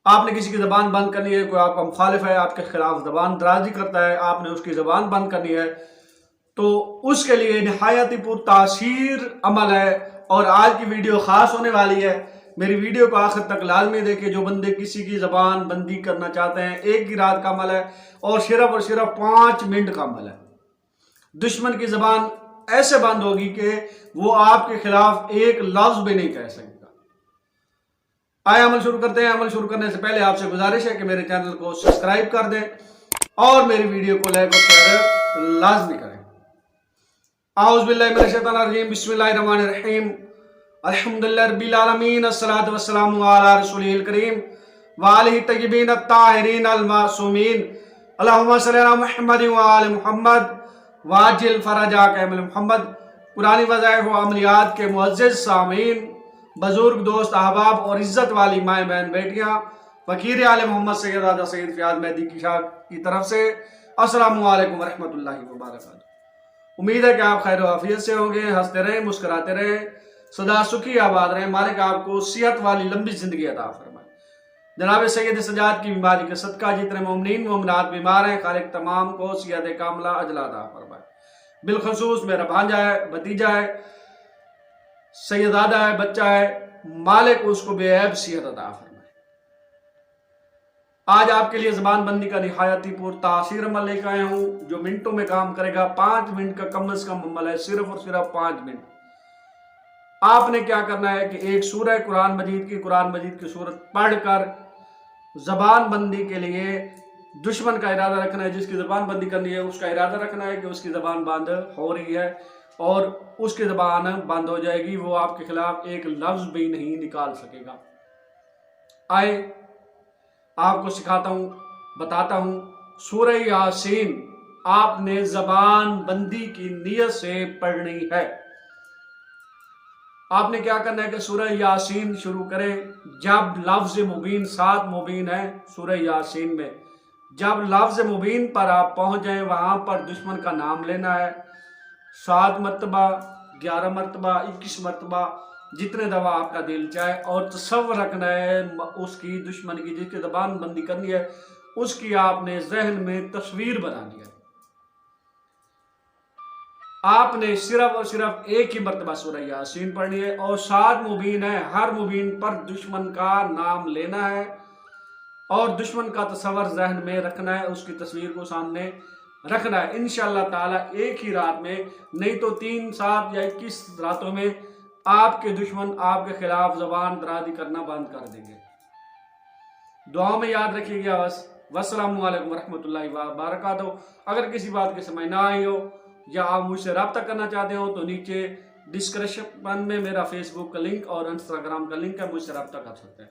آپ نے کسی کی زبان بند کرنی ہے، کوئی آپ کا مخالف ہے، آپ کے خلاف زبان درازی کرتا ہے، آپ نے اس کی زبان بند کرنی ہے، تو اس کے لیے نہایت ہی پر تاثیر عمل ہے۔ اور آج کی ویڈیو خاص ہونے والی ہے، میری ویڈیو کو آخر تک لازمی دیکھیں۔ جو بندے کسی کی زبان بندی کرنا چاہتے ہیں، ایک ہی رات کا عمل ہے اور صرف 5 منٹ کا عمل ہے۔ دشمن کی زبان ایسے بند ہوگی کہ وہ آپ کے خلاف ایک لفظ بھی نہیں کہہ سکے گا۔ آئے عمل شروع کرتے ہیں۔ عمل شروع کرنے سے پہلے آپ سے گزارش ہے کہ میرے چینل کو سبسکرائب کر دیں اور میری ویڈیو کو لائک اور شیئر لازمی کریں۔ اعوذ باللہ من الشیطان الرجیم، بسم اللہ الرحمن الرحیم، الحمدللہ رب العالمین، الصلاۃ والسلام علی رسولہ الکریم وآلہ الطیبین الطاہرین المعصومین، اللہم صلی علی محمد وآل محمد واجل فرجاک اے محمد۔ قرآنی وظائف و عملیات کے معزز سامعین، بزرگ دوست احباب اور عزت والی مائیں بہن بیٹیاں، فقیر آل محمد سیدہ سید فیاض مہدی کی شاہ کی طرف سے السلام علیکم ورحمۃ اللہ وبرکاتہ۔ امید ہے کہ آپ خیر و عافیت سے ہوں گے، ہنستے رہیں، مسکراتے رہیں، سدا سکھی آباد رہیں۔ مالک آپ کو صحت والی لمبی زندگی عطا فرمائے۔ جناب سید سجاد کی بیماری کے صدقہ جتنے مومنین مومنات بیمار ہیں، خالق تمام کو صحت کاملہ عاجلہ عطا فرمائے۔ بالخصوص میرا بھانجا ہے، بھتیجا ہے، سیدزادہ ہے، بچہ ہے، مالک اس کو بے عیب صحت عطا فرمائے۔ آج آپ کے لیے زبان بندی کا نہایت ہی پر تاثیر عمل لے کے آیا ہوں، جو منٹوں میں کام کرے گا۔ 5 منٹ کا کم از کم عمل ہے، صرف اور صرف 5 منٹ۔ آپ نے کیا کرنا ہے کہ ایک سورہ قرآن مجید کی سورت پڑھ کر زبان بندی کے لیے دشمن کا ارادہ رکھنا ہے۔ جس کی زبان بندی کرنی ہے اس کا ارادہ رکھنا ہے کہ اس کی زبان بند ہو رہی ہے اور اس کی زبان بند ہو جائے گی، وہ آپ کے خلاف ایک لفظ بھی نہیں نکال سکے گا۔ آئے آپ کو سکھاتا ہوں، بتاتا ہوں۔ سورہ یاسین آپ نے زبان بندی کی نیت سے پڑھنی ہے۔ آپ نے کیا کرنا ہے کہ سورہ یاسین شروع کریں جب لفظ مبین، 7 مبین ہے سورہ یاسین میں، جب لفظ مبین پر آپ پہنچ جائیں وہاں پر دشمن کا نام لینا ہے 7 مرتبہ، 11 مرتبہ، 21 مرتبہ، جتنے دفعہ آپ کا دل چاہے، اور تصور رکھنا ہے اس کی دشمن کی جس کی زبان بندی کرنی ہے اس کی آپ نے ذہن میں تصویر بنانی ہے۔ آپ نے صرف اور صرف ایک ہی مرتبہ سورہ یاسین پڑھنی ہے اور 7 مبین ہے، ہر مبین پر دشمن کا نام لینا ہے اور دشمن کا تصور ذہن میں رکھنا ہے، اس کی تصویر کو سامنے رکھنا ہے۔ انشاءاللہ تعالی ایک ہی رات میں، نہیں تو 3، 7 یا 21 راتوں میں آپ کے دشمن آپ کے خلاف زبان درازی کرنا بند کر دیں گے۔ دعاؤں میں یاد رکھیے گا بس۔ والسلام علیکم ورحمۃ اللہ وبرکاتہ۔ اگر کسی بات کی سمجھ نہ آئی ہو یا آپ مجھ سے رابطہ کرنا چاہتے ہو تو نیچے ڈسکرپشن میں میرا فیس بک کا لنک اور انسٹاگرام کا لنک ہے، مجھ سے رابطہ کر سکتے ہیں۔